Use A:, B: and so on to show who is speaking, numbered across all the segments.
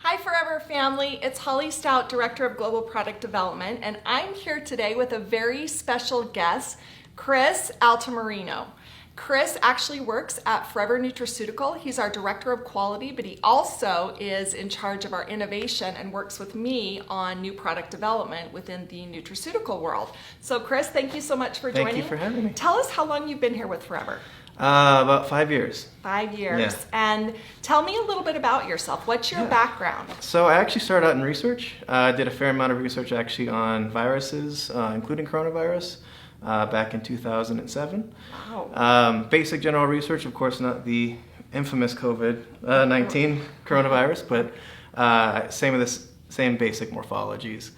A: Hi Forever family, it's Holly Stout, Director of Global Product Development, and I'm here today with a very special guest, Chris Altamirano. Chris actually works at Forever Nutraceutical. He's our Director of Quality, but he also is in charge of our innovation and works with me on new product development within the nutraceutical world. So Chris, thank you so much for joining.
B: Thank you for having me.
A: Tell us how long you've been here with Forever.
B: About 5 years.
A: 5 years.
B: Yeah.
A: And tell me a little bit about yourself. What's your background?
B: So I actually started out in research. I did a fair amount of research actually on viruses, including coronavirus, back in 2007.
A: Wow.
B: Basic general research, of course, not the infamous COVID-19 coronavirus, but same basic morphologies.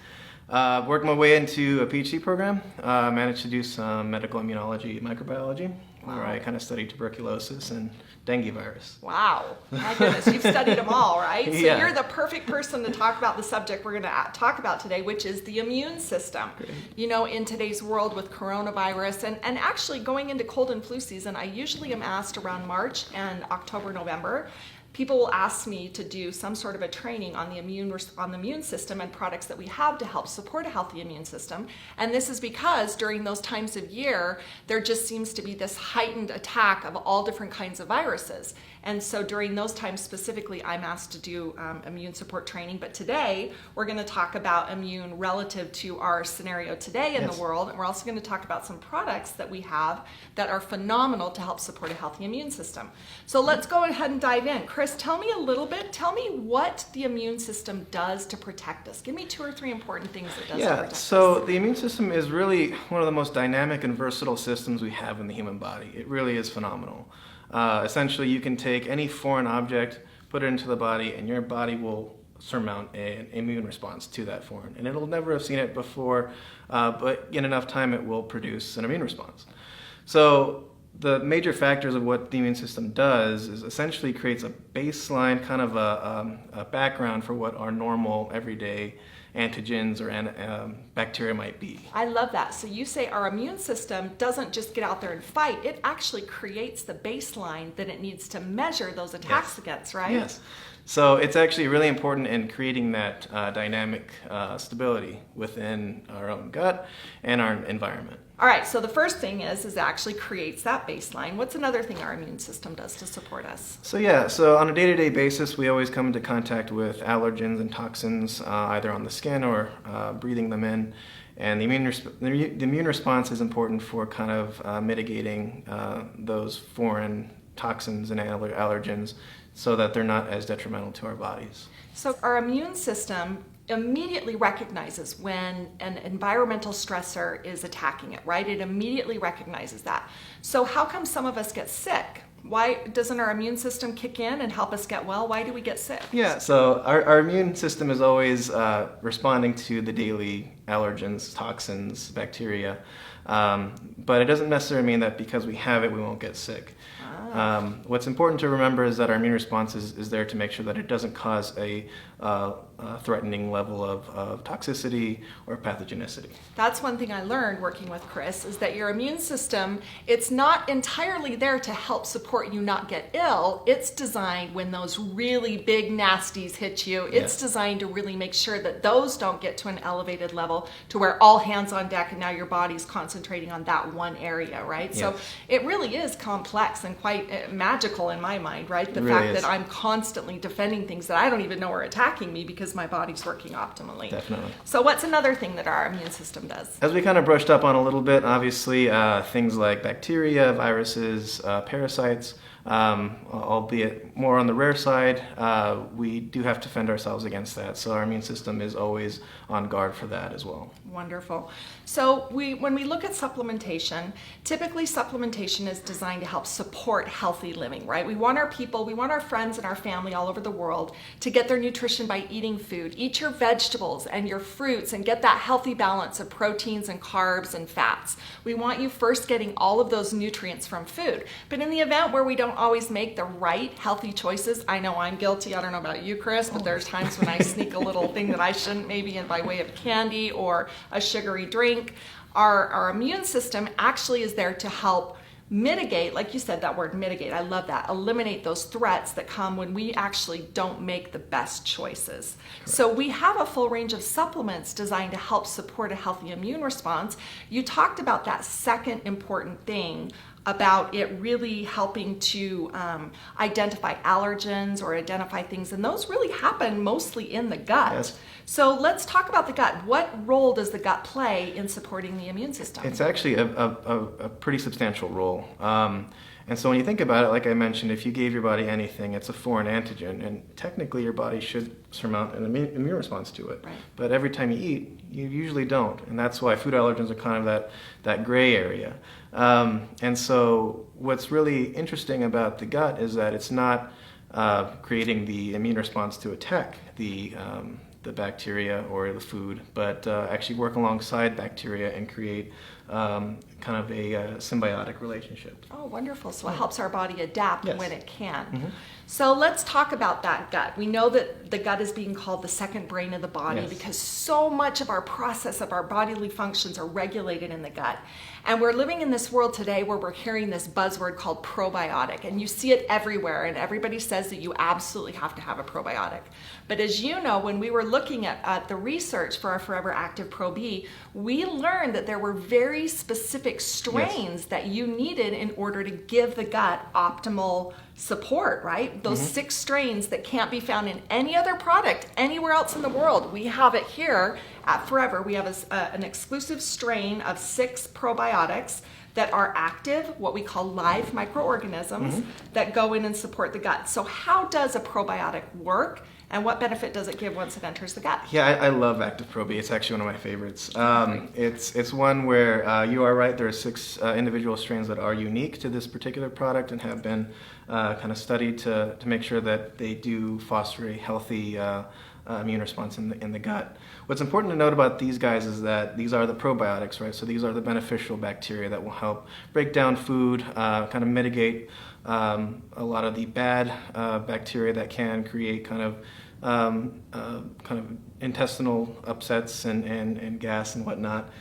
B: Worked my way into a PhD program. Managed to do some medical immunology, microbiology, where I kind of studied tuberculosis and dengue virus.
A: Wow. My goodness, you've studied them all, right? So
B: Yeah.
A: you're the perfect person to talk about the subject we're going to talk about today, which is the immune system.
B: Great.
A: You know, in today's world with coronavirus and actually going into cold and flu season, I usually am asked around March and October, November. People will ask me to do some sort of a training on the immune system and products that we have to help support a healthy immune system. And this is because during those times of year, there just seems to be this heightened attack of all different kinds of viruses. And so during those times specifically, I'm asked to do immune support training. But today, we're going to talk about immune relative to our scenario today in the world. And we're also going to talk about some products that we have that are phenomenal to help support a healthy immune system. So let's go ahead and dive in. Chris, tell me a little bit. Tell me what the immune system does to protect us. Give me 2 or 3 important things it does to protect us.
B: So the immune system is really one of the most dynamic and versatile systems we have in the human body. It really is phenomenal. Essentially, you can take any foreign object, put it into the body, and your body will surmount an immune response to that foreign. And it'll never have seen it before, but in enough time it will produce an immune response. So the major factors of what the immune system does is essentially creates a baseline, kind of a background for what our normal, everyday antigens or bacteria might be.
A: I love that. So you say our immune system doesn't just get out there and fight, it actually creates the baseline that it needs to measure those attacks against, right?
B: Yes. So it's actually really important in creating that dynamic stability within our own gut and our environment.
A: All right, so the first thing is it actually creates that baseline. What's another thing our immune system does to support us?
B: So on a day-to-day basis, we always come into contact with allergens and toxins, either on the skin or breathing them in. And the immune response is important for kind of mitigating those foreign toxins and allergens so that they're not as detrimental to our bodies.
A: So our immune system immediately recognizes when an environmental stressor is attacking it, right? It immediately recognizes that. So how come some of us get sick? Why doesn't our immune system kick in and help us get well? Why do we get sick?
B: Yeah, so our immune system is always responding to the daily allergens, toxins, bacteria, but it doesn't necessarily mean that because we have it, we won't get sick. What's important to remember is that our immune response is there to make sure that it doesn't cause a threatening level of toxicity or pathogenicity.
A: That's one thing I learned working with Chris, is that your immune system, it's not entirely there to help support you not get ill. It's designed when those really big nasties hit you. It's designed to really make sure that those don't get to an elevated level to where all hands on deck and now your body's concentrating on that one area, right?
B: Yes.
A: So it really is complex and quite magical in my mind, right? The
B: really
A: fact
B: is.
A: that I'm constantly defending things that I don't even know are attacking me because my body's working optimally.
B: Definitely.
A: So what's another thing that our immune system does?
B: As we kind of brushed up on a little bit, obviously things like bacteria, viruses, parasites, albeit more on the rare side, we do have to defend ourselves against that. So our immune system is always on guard for that as well.
A: Wonderful. So when we look at supplementation, typically supplementation is designed to help support healthy living, right? We want our people, we want our friends and our family all over the world to get their nutrition by eating food. Eat your vegetables and your fruits and get that healthy balance of proteins and carbs and fats. We want you first getting all of those nutrients from food. But in the event where we don't always make the right healthy choices, I know I'm guilty, I don't know about you, Chris, but there's times when I sneak a little thing that I shouldn't, maybe in by way of candy or a sugary drink. Our immune system actually is there to help mitigate, like you said, that word mitigate, I love that, eliminate those threats that come when we actually don't make the best choices. Correct. So we have a full range of supplements designed to help support a healthy immune response. You talked about that second important thing about it really helping to identify allergens or identify things, and those really happen mostly in the gut.
B: Yes.
A: So let's talk about the gut. What role does the gut play in supporting the immune system?
B: It's actually a pretty substantial role. And so when you think about it, like I mentioned, if you gave your body anything, it's a foreign antigen, and technically your body should surmount an immune response to it.
A: Right.
B: But every time you eat, you usually don't, and that's why food allergens are kind of that gray area. And so what's really interesting about the gut is that it's not creating the immune response to attack the bacteria or the food, but actually work alongside bacteria and create kind of a symbiotic relationship.
A: Oh, wonderful. So it helps our body adapt
B: Yes.
A: when it can.
B: Mm-hmm.
A: So let's talk about that gut. We know that the gut is being called the second brain of the body
B: Yes.
A: because so much of our process of our bodily functions are regulated in the gut. And we're living in this world today where we're hearing this buzzword called probiotic, and you see it everywhere, and everybody says that you absolutely have to have a probiotic. But as you know, when we were looking at the research for our Forever Active Pro B, we learned that there were very specific strains that you needed in order to give the gut optimal support, right? Those 6 strains that can't be found in any other product anywhere else in the world. We have it here at Forever. We have an exclusive strain of 6 probiotics that are active, what we call live microorganisms that go in and support the gut. So how does a probiotic work, and what benefit does it give once it enters the gut?
B: Yeah, I love Active Pro B. It's actually one of my favorites. It's one where you are right. There are 6 individual strains that are unique to this particular product and have been kind of studied to make sure that they do foster a healthy immune response in the gut. What's important to note about these guys is that these are the probiotics, right? So these are the beneficial bacteria that will help break down food, kind of mitigate a lot of the bad bacteria that can create kind of intestinal upsets and gas and whatnot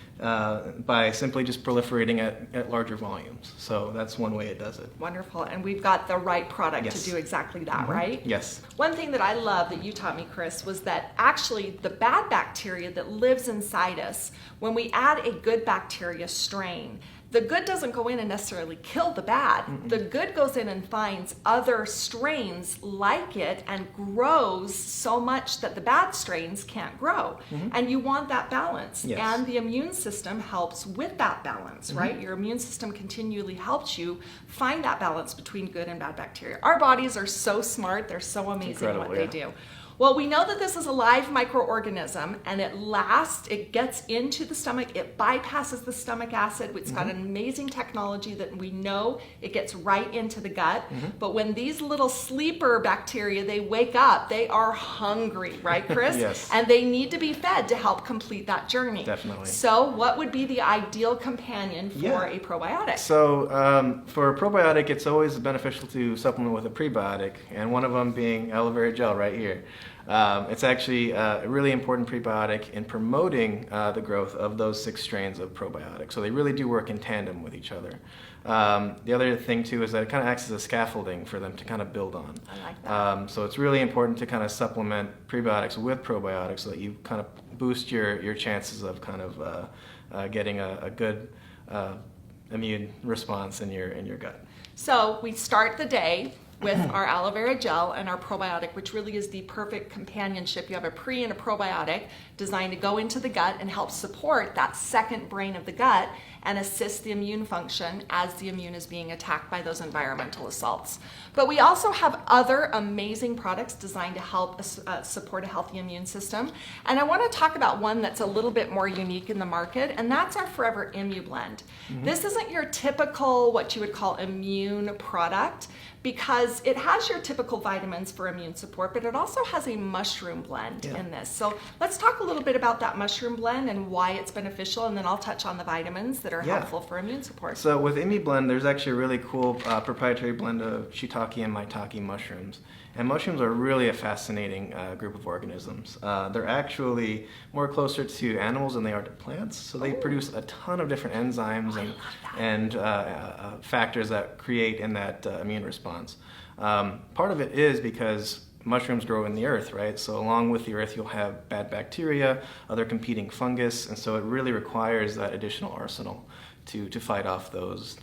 B: by simply just proliferating at larger volumes. So that's one way it does it.
A: Wonderful. And we've got the right product
B: Yes.
A: to do exactly that, right?
B: Yes.
A: One thing that I love that you taught me, Chris, was that actually the bad bacteria that lives inside us, when we add a good bacteria strain, the good doesn't go in and necessarily kill the bad. The good goes in and finds other strains like it and grows so much that the bad strains can't grow. And you want that balance.
B: Yes.
A: And the immune system helps with that balance, right? Your immune system continually helps you find that balance between good and bad bacteria. Our bodies are so smart. They're so amazing at what
B: Incredible,
A: they
B: yeah.
A: do. Well, we know that this is a live microorganism, and it gets into the stomach, it bypasses the stomach acid. It's got an amazing technology that we know it gets right into the gut. But when these little sleeper bacteria, they wake up, they are hungry, right, Chris?
B: Yes.
A: And they need to be fed to help complete that journey.
B: Definitely.
A: So what would be the ideal companion for
B: Yeah.
A: a probiotic?
B: So for a probiotic, it's always beneficial to supplement with a prebiotic, and one of them being aloe vera gel right here. It's actually a really important prebiotic in promoting the growth of those 6 strains of probiotics. So they really do work in tandem with each other. The other thing too is that it kind of acts as a scaffolding for them to kind of build on.
A: I like that.
B: So it's really important to kind of supplement prebiotics with probiotics so that you kind of boost your chances of kind of getting a good immune response in your gut.
A: So we start the day with our aloe vera gel and our probiotic, which really is the perfect companionship. You have a pre and a probiotic designed to go into the gut and help support that second brain of the gut and assist the immune function as the immune is being attacked by those environmental assaults. But we also have other amazing products designed to help support a healthy immune system. And I want to talk about one that's a little bit more unique in the market, and that's our Forever ImmuBlend. This isn't your typical, what you would call immune product, because it has your typical vitamins for immune support, but it also has a mushroom blend in this. So let's talk a little bit about that mushroom blend and why it's beneficial, and then I'll touch on the vitamins that are helpful for immune support.
B: So with ImmuBlend, there's actually a really cool proprietary blend of shiitake and maitake mushrooms. And mushrooms are really a fascinating group of organisms. They're actually more closer to animals than they are to plants, so they produce a ton of different enzymes and factors that create in that immune response. Part of it is because mushrooms grow in the earth, right? So along with the earth, you'll have bad bacteria, other competing fungus, and so it really requires that additional arsenal to fight off those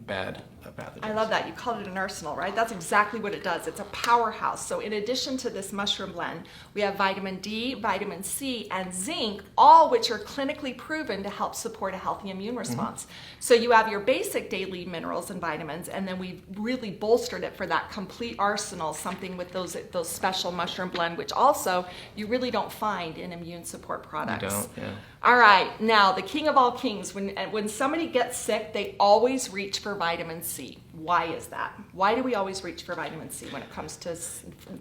B: bad pathogens.
A: I love that. You called it an arsenal, right? That's exactly what it does. It's a powerhouse. So in addition to this mushroom blend, we have vitamin D, vitamin C, and zinc, all which are clinically proven to help support a healthy immune response. So you have your basic daily minerals and vitamins, and then we've really bolstered it for that complete arsenal, something with those special mushroom blend, which also you really don't find in immune support products.
B: You don't, yeah.
A: All right, now the king of all kings, when somebody gets sick, they always reach for vitamin C. Why is that? Why do we always reach for vitamin C when it comes to,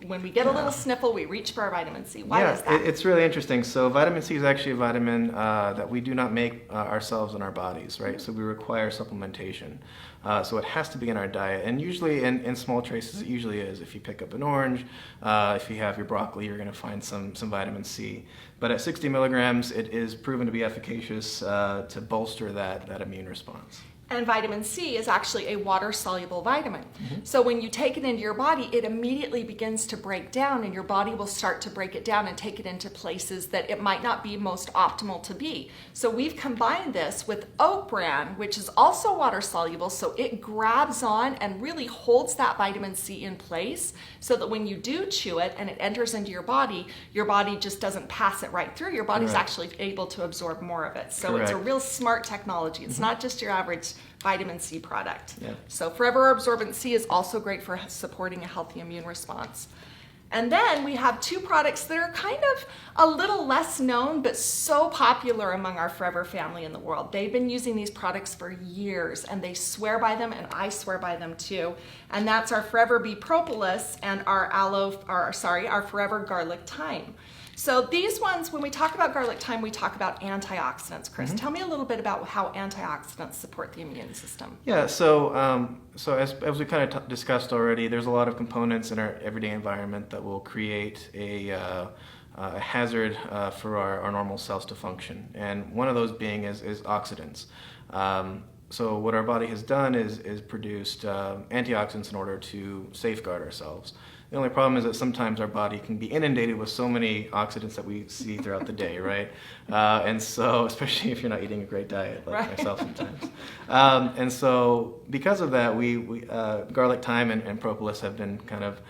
A: when we get a little sniffle, we reach for our vitamin C? Why is that?
B: It's really interesting. So vitamin C is actually a vitamin that we do not make ourselves in our bodies, right? So we require supplementation. So it has to be in our diet. And usually in small traces, it usually is. If you pick up an orange, if you have your broccoli, you're going to find some vitamin C. But at 60 milligrams, it is proven to be efficacious to bolster that immune response.
A: And vitamin C is actually a water-soluble vitamin. So when you take it into your body, it immediately begins to break down, and your body will start to break it down and take it into places that it might not be most optimal to be. So we've combined this with Oat Bran, which is also water-soluble, so it grabs on and really holds that vitamin C in place so that when you do chew it and it enters into your body just doesn't pass it right through. Your body's actually able to absorb more of it. So it's a real smart technology. It's not just your average vitamin C product.
B: Yeah.
A: So Forever Absorbent C is also great for supporting a healthy immune response. And then we have two products that are kind of a little less known, but so popular among our Forever family in the world. They've been using these products for years, and they swear by them, and I swear by them too. And that's our Forever Bee Propolis and our Forever Garlic Thyme. So these ones, when we talk about garlic thyme, we talk about antioxidants. Chris, tell me a little bit about how antioxidants support the immune system.
B: Yeah, so as we kind of discussed already, there's a lot of components in our everyday environment that will create a hazard for our normal cells to function, and one of those being is oxidants. So what our body has done is produced antioxidants in order to safeguard ourselves. The only problem is that sometimes our body can be inundated with so many oxidants that we see throughout the day, right? And so, especially if you're not eating a great diet like myself sometimes. And so, because of that, we garlic thyme and propolis have been kind of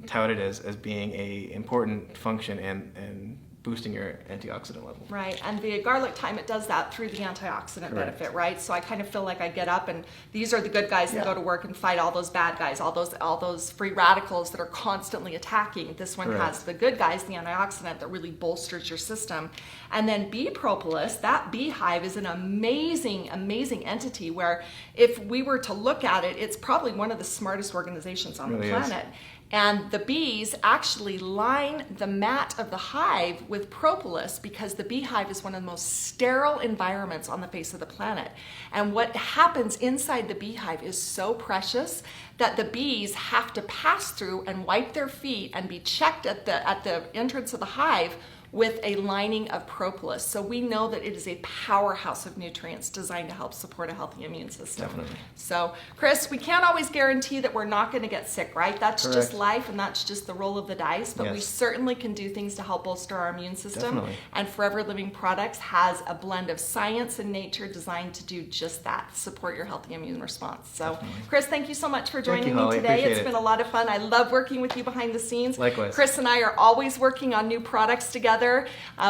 B: touted as being a important function and boosting your antioxidant level.
A: Right, and the garlic thyme, it does that through the antioxidant benefit, right? So I kind of feel like I get up and these are the good guys that go to work and fight all those bad guys, all those free radicals that are constantly attacking. This one has the good guys, the antioxidant that really bolsters your system. And then bee propolis, that beehive is an amazing, amazing entity where if we were to look at it, it's probably one of the smartest organizations on the planet. And the bees actually line the mat of the hive with propolis because the beehive is one of the most sterile environments on the face of the planet. And what happens inside the beehive is so precious that the bees have to pass through and wipe their feet and be checked at the entrance of the hive with a lining of propolis. So we know that it is a powerhouse of nutrients designed to help support a healthy immune system.
B: Definitely.
A: So, Chris, we can't always guarantee that we're not going to get sick, right? That's just life, and that's just the roll of the dice, but we certainly can do things to help bolster our immune system.
B: Definitely.
A: And Forever Living Products has a blend of science and nature designed to do just that, support your healthy immune response. So, Chris, thank you so much for joining me today. It's been a lot of fun. I love working with you behind the scenes.
B: Likewise.
A: Chris and I are always working on new products together.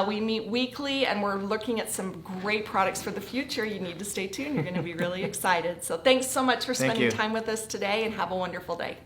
A: We meet weekly and we're looking at some great products for the future. You need to stay tuned. You're going to be really excited. So thanks so much for spending time with us today and have a wonderful day.